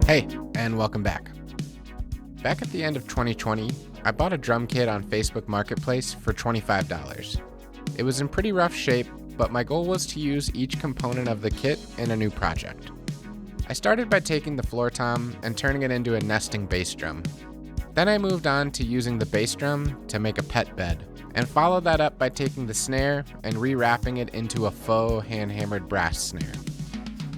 Hey, and welcome back. Back at the end of 2020, I bought a drum kit on Facebook Marketplace for $25. It was in pretty rough shape, but my goal was to use each component of the kit in a new project. I started by taking the floor tom and turning it into a nesting bass drum. Then I moved on to using the bass drum to make a pet bed, and followed that up by taking the snare and rewrapping it into a faux hand-hammered brass snare.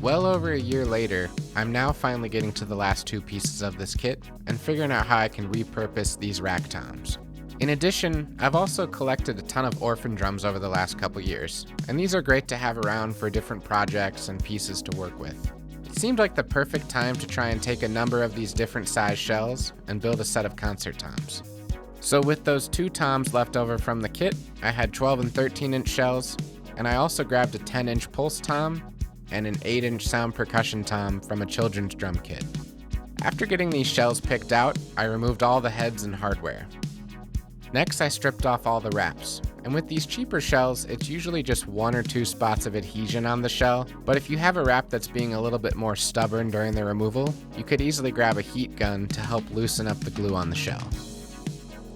Well over a year later, I'm now finally getting to the last two pieces of this kit and figuring out how I can repurpose these rack toms. In addition, I've also collected a ton of orphan drums over the last couple years, and these are great to have around for different projects and pieces to work with. It seemed like the perfect time to try and take a number of these different size shells and build a set of concert toms. So with those two toms left over from the kit, I had 12 and 13 inch shells, and I also grabbed a 10 inch pulse tom and an 8-inch sound percussion tom from a children's drum kit. After getting these shells picked out, I removed all the heads and hardware. Next, I stripped off all the wraps, and with these cheaper shells, it's usually just one or two spots of adhesion on the shell, but if you have a wrap that's being a little bit more stubborn during the removal, you could easily grab a heat gun to help loosen up the glue on the shell.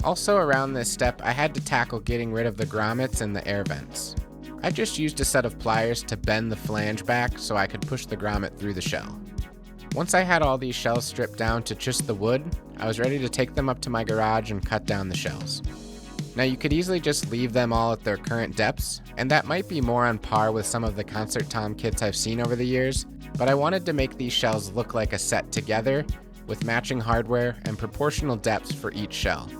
Also around this step, I had to tackle getting rid of the grommets and the air vents. I just used a set of pliers to bend the flange back so I could push the grommet through the shell. Once I had all these shells stripped down to just the wood, I was ready to take them up to my garage and cut down the shells. Now you could easily just leave them all at their current depths, and that might be more on par with some of the concert tom kits I've seen over the years, but I wanted to make these shells look like a set together with matching hardware and proportional depths for each shell.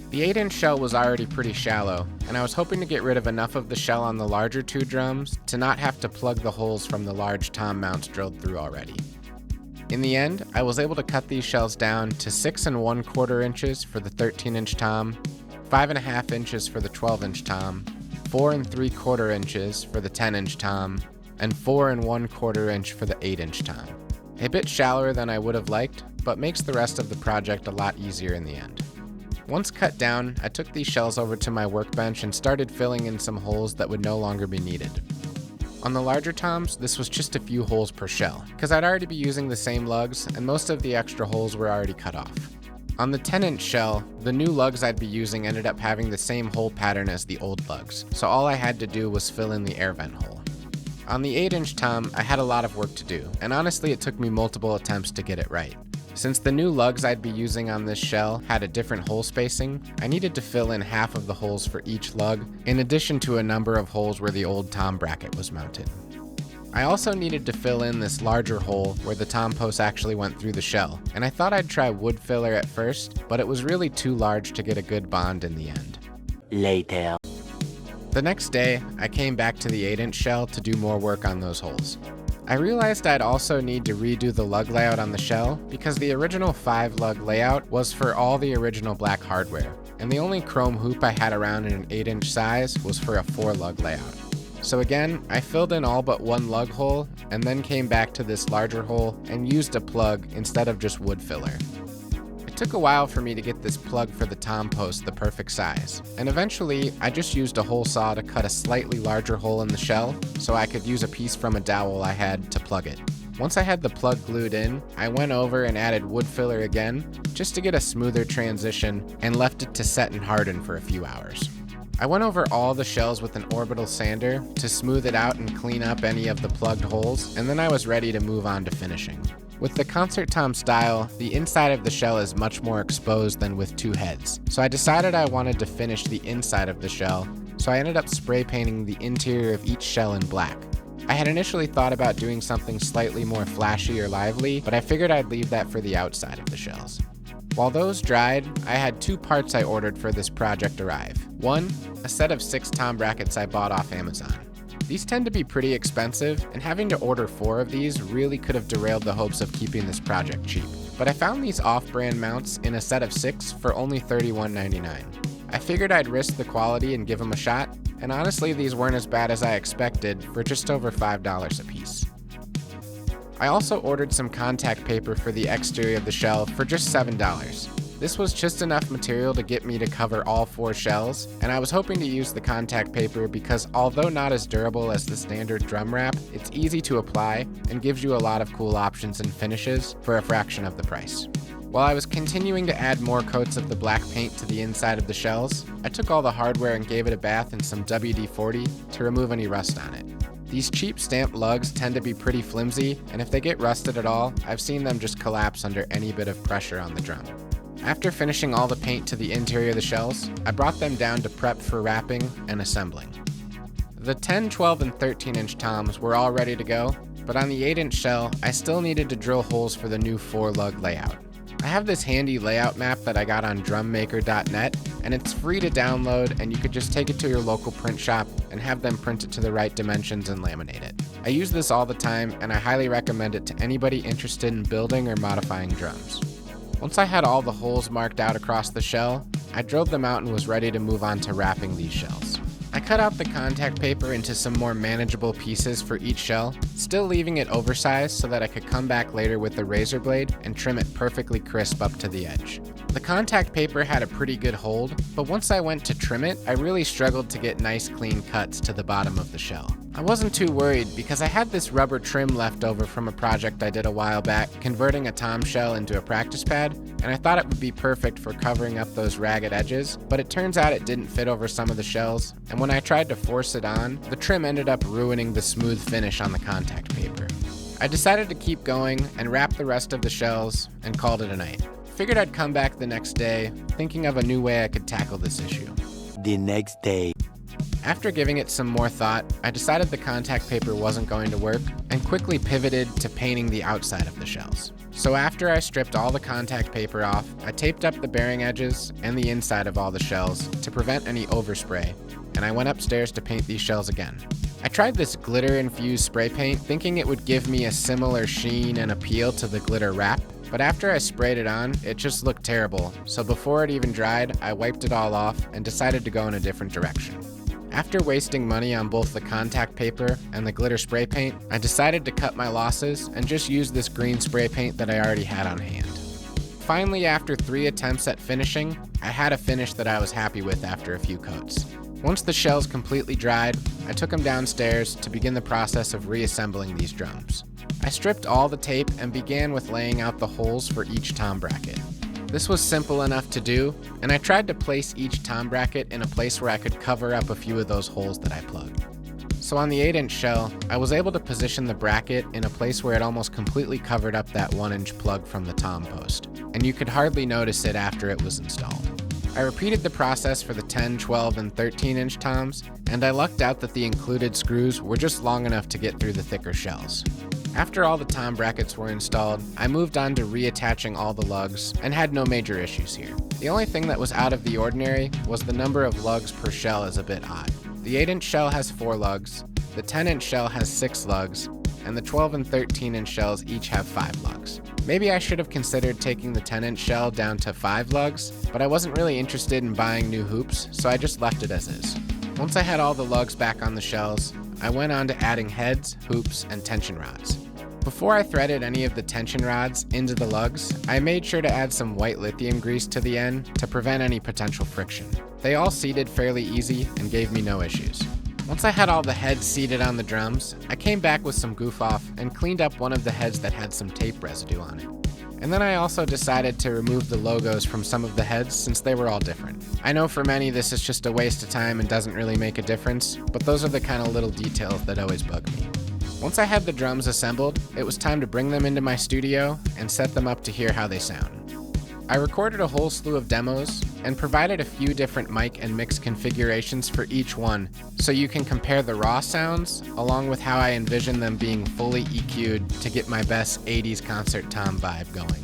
The 8-inch shell was already pretty shallow, and I was hoping to get rid of enough of the shell on the larger two drums to not have to plug the holes from the large tom mounts drilled through already. In the end, I was able to cut these shells down to 6 1/4 inches for the 13-inch tom, 5 1/2 inches for the 12-inch tom, 4 3/4 inches for the 10-inch tom, and 4 1/4 inch for the 8-inch tom. A bit shallower than I would have liked, but makes the rest of the project a lot easier in the end. Once cut down, I took these shells over to my workbench and started filling in some holes that would no longer be needed. On the larger toms, this was just a few holes per shell, because I'd already be using the same lugs and most of the extra holes were already cut off. On the 10-inch shell, the new lugs I'd be using ended up having the same hole pattern as the old lugs, so all I had to do was fill in the air vent hole. On the 8-inch tom, I had a lot of work to do, and honestly it took me multiple attempts to get it right. Since the new lugs I'd be using on this shell had a different hole spacing, I needed to fill in half of the holes for each lug, in addition to a number of holes where the old tom bracket was mounted. I also needed to fill in this larger hole where the tom post actually went through the shell, and I thought I'd try wood filler at first, but it was really too large to get a good bond in the end. Later. The next day, I came back to the 8-inch shell to do more work on those holes. I realized I'd also need to redo the lug layout on the shell because the original 5-lug layout was for all the original black hardware, and the only chrome hoop I had around in an 8-inch size was for a 4-lug layout. So again, I filled in all but one lug hole and then came back to this larger hole and used a plug instead of just wood filler. It took a while for me to get this plug for the tom post the perfect size, and eventually I just used a hole saw to cut a slightly larger hole in the shell so I could use a piece from a dowel I had to plug it. Once I had the plug glued in, I went over and added wood filler again just to get a smoother transition and left it to set and harden for a few hours. I went over all the shells with an orbital sander to smooth it out and clean up any of the plugged holes, and then I was ready to move on to finishing. With the concert tom style, the inside of the shell is much more exposed than with two heads, so I decided I wanted to finish the inside of the shell, so I ended up spray painting the interior of each shell in black. I had initially thought about doing something slightly more flashy or lively, but I figured I'd leave that for the outside of the shells. While those dried, I had two parts I ordered for this project arrive. One, a set of 6 tom brackets I bought off Amazon. These tend to be pretty expensive, and having to order 4 of these really could have derailed the hopes of keeping this project cheap. But I found these off-brand mounts in a set of 6 for only $31.99. I figured I'd risk the quality and give them a shot, and honestly these weren't as bad as I expected for just over $5 a piece. I also ordered some contact paper for the exterior of the shell for just $7. This was just enough material to get me to cover all 4 shells, and I was hoping to use the contact paper because although not as durable as the standard drum wrap, it's easy to apply and gives you a lot of cool options and finishes for a fraction of the price. While I was continuing to add more coats of the black paint to the inside of the shells, I took all the hardware and gave it a bath in some WD-40 to remove any rust on it. These cheap stamped lugs tend to be pretty flimsy, and if they get rusted at all, I've seen them just collapse under any bit of pressure on the drum. After finishing all the paint to the interior of the shells, I brought them down to prep for wrapping and assembling. The 10, 12, and 13-inch toms were all ready to go, but on the 8-inch shell, I still needed to drill holes for the new 4-lug layout. I have this handy layout map that I got on drummaker.net, and it's free to download, and you could just take it to your local print shop and have them print it to the right dimensions and laminate it. I use this all the time, and I highly recommend it to anybody interested in building or modifying drums. Once I had all the holes marked out across the shell, I drilled them out and was ready to move on to wrapping these shells. I cut out the contact paper into some more manageable pieces for each shell, still leaving it oversized so that I could come back later with the razor blade and trim it perfectly crisp up to the edge. The contact paper had a pretty good hold, but once I went to trim it, I really struggled to get nice clean cuts to the bottom of the shell. I wasn't too worried because I had this rubber trim left over from a project I did a while back, converting a tom shell into a practice pad, and I thought it would be perfect for covering up those ragged edges, but it turns out it didn't fit over some of the shells, and when I tried to force it on, the trim ended up ruining the smooth finish on the contact paper. I decided to keep going and wrap the rest of the shells and called it a night. Figured I'd come back the next day, thinking of a new way I could tackle this issue. The next day. After giving it some more thought, I decided the contact paper wasn't going to work and quickly pivoted to painting the outside of the shells. So after I stripped all the contact paper off, I taped up the bearing edges and the inside of all the shells to prevent any overspray, and I went upstairs to paint these shells again. I tried this glitter-infused spray paint thinking it would give me a similar sheen and appeal to the glitter wrap, but after I sprayed it on, it just looked terrible, so before it even dried, I wiped it all off and decided to go in a different direction. After wasting money on both the contact paper and the glitter spray paint, I decided to cut my losses and just use this green spray paint that I already had on hand. Finally, after 3 attempts at finishing, I had a finish that I was happy with after a few coats. Once the shells completely dried, I took them downstairs to begin the process of reassembling these drums. I stripped all the tape and began with laying out the holes for each tom bracket. This was simple enough to do, and I tried to place each tom bracket in a place where I could cover up a few of those holes that I plugged. So on the 8-inch shell, I was able to position the bracket in a place where it almost completely covered up that 1-inch plug from the tom post, and you could hardly notice it after it was installed. I repeated the process for the 10, 12, and 13-inch toms, and I lucked out that the included screws were just long enough to get through the thicker shells. After all the tom brackets were installed, I moved on to reattaching all the lugs and had no major issues here. The only thing that was out of the ordinary was the number of lugs per shell is a bit odd. The 8-inch shell has 4 lugs, the 10-inch shell has 6 lugs, and the 12 and 13-inch shells each have 5 lugs. Maybe I should have considered taking the 10-inch shell down to 5 lugs, but I wasn't really interested in buying new hoops, so I just left it as is. Once I had all the lugs back on the shells, I went on to adding heads, hoops, and tension rods. Before I threaded any of the tension rods into the lugs, I made sure to add some white lithium grease to the end to prevent any potential friction. They all seated fairly easy and gave me no issues. Once I had all the heads seated on the drums, I came back with some goof off and cleaned up one of the heads that had some tape residue on it. And then I also decided to remove the logos from some of the heads since they were all different. I know for many this is just a waste of time and doesn't really make a difference, but those are the kind of little details that always bug me. Once I had the drums assembled, it was time to bring them into my studio and set them up to hear how they sound. I recorded a whole slew of demos and provided a few different mic and mix configurations for each one so you can compare the raw sounds along with how I envision them being fully EQ'd to get my best 80s concert tom vibe going.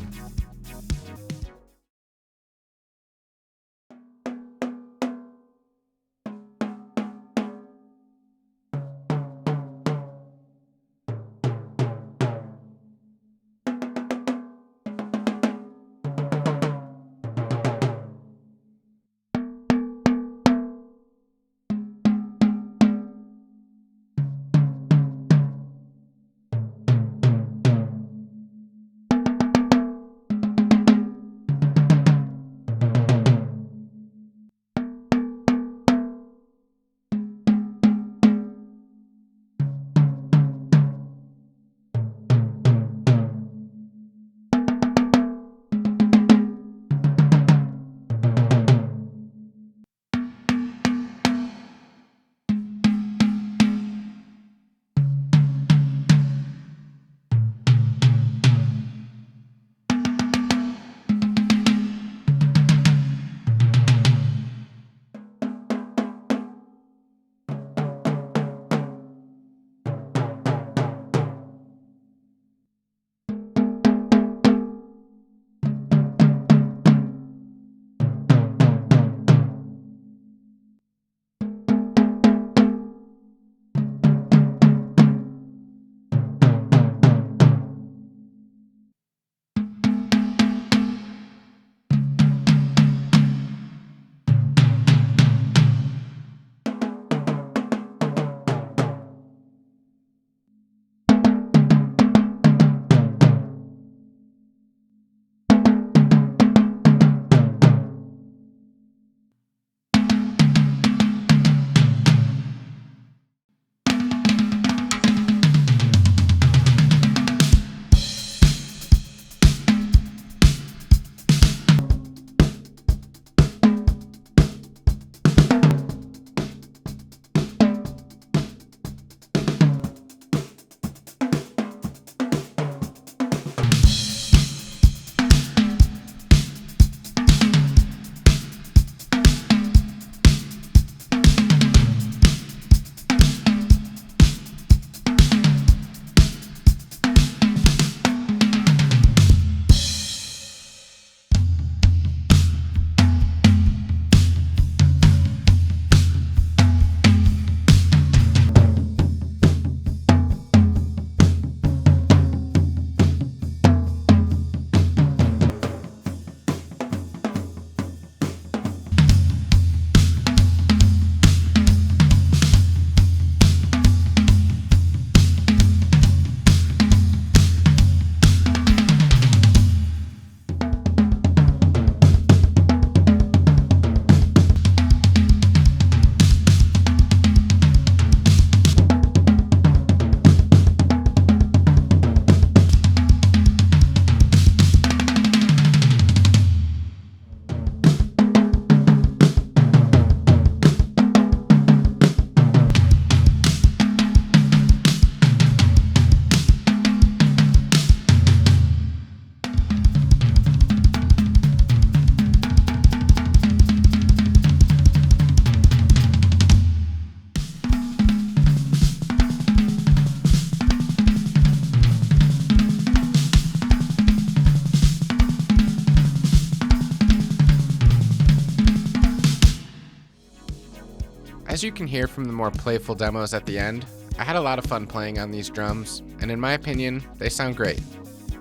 As you can hear from the more playful demos at the end, I had a lot of fun playing on these drums, and in my opinion, they sound great.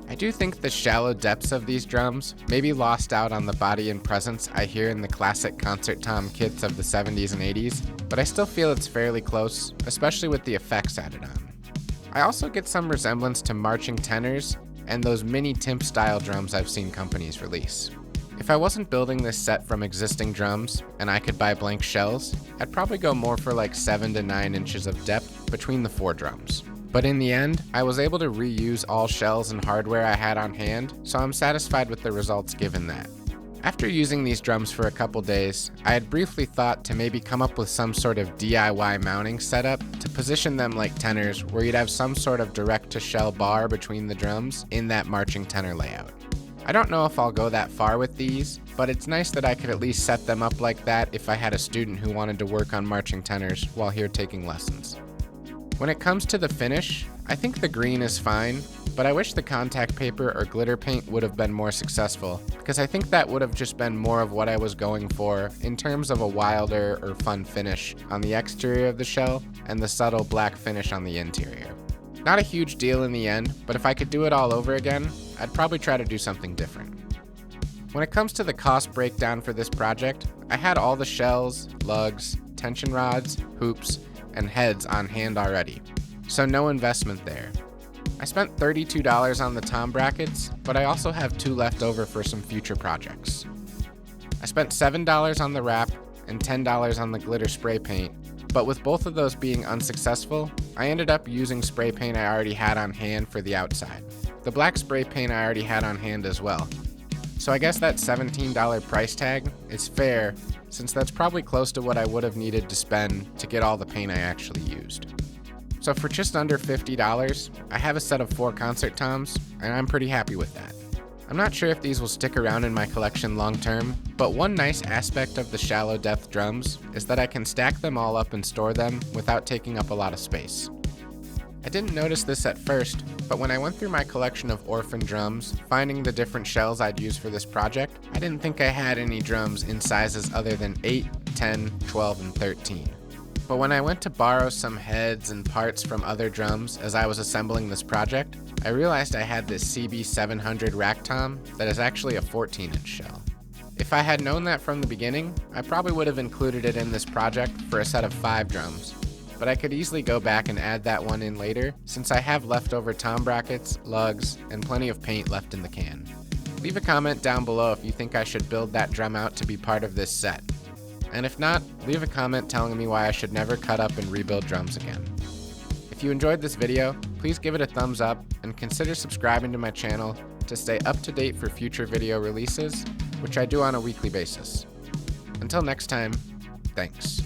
I do think the shallow depths of these drums may be lost out on the body and presence I hear in the classic concert tom kits of the 70s and 80s, but I still feel it's fairly close, especially with the effects added on. I also get some resemblance to marching tenors and those mini timp style drums I've seen companies release. If I wasn't building this set from existing drums and I could buy blank shells, I'd probably go more for like 7 to 9 inches of depth between the 4 drums. But in the end, I was able to reuse all shells and hardware I had on hand, so I'm satisfied with the results given that. After using these drums for a couple days, I had briefly thought to maybe come up with some sort of DIY mounting setup to position them like tenors where you'd have some sort of direct-to-shell bar between the drums in that marching tenor layout. I don't know if I'll go that far with these, but it's nice that I could at least set them up like that if I had a student who wanted to work on marching tenors while here taking lessons. When it comes to the finish, I think the green is fine, but I wish the contact paper or glitter paint would have been more successful, because I think that would have just been more of what I was going for in terms of a wilder or fun finish on the exterior of the shell and the subtle black finish on the interior. Not a huge deal in the end, but if I could do it all over again, I'd probably try to do something different. When it comes to the cost breakdown for this project, I had all the shells, lugs, tension rods, hoops, and heads on hand already, so no investment there. I spent $32 on the tom brackets, but I also have 2 left over for some future projects. I spent $7 on the wrap and $10 on the glitter spray paint, but with both of those being unsuccessful, I ended up using spray paint I already had on hand for the outside. The black spray paint I already had on hand as well. So I guess that $17 price tag is fair, since that's probably close to what I would have needed to spend to get all the paint I actually used. So for just under $50, I have a set of 4 concert toms, and I'm pretty happy with that. I'm not sure if these will stick around in my collection long term, but one nice aspect of the shallow depth drums is that I can stack them all up and store them without taking up a lot of space. I didn't notice this at first, but when I went through my collection of orphan drums, finding the different shells I'd use for this project, I didn't think I had any drums in sizes other than 8, 10, 12, and 13. But when I went to borrow some heads and parts from other drums as I was assembling this project, I realized I had this CB700 rack tom that is actually a 14-inch shell. If I had known that from the beginning, I probably would have included it in this project for a set of 5 drums, but I could easily go back and add that one in later since I have leftover tom brackets, lugs, and plenty of paint left in the can. Leave a comment down below if you think I should build that drum out to be part of this set. And if not, leave a comment telling me why I should never cut up and rebuild drums again. If you enjoyed this video, please give it a thumbs up and consider subscribing to my channel to stay up to date for future video releases, which I do on a weekly basis. Until next time, thanks.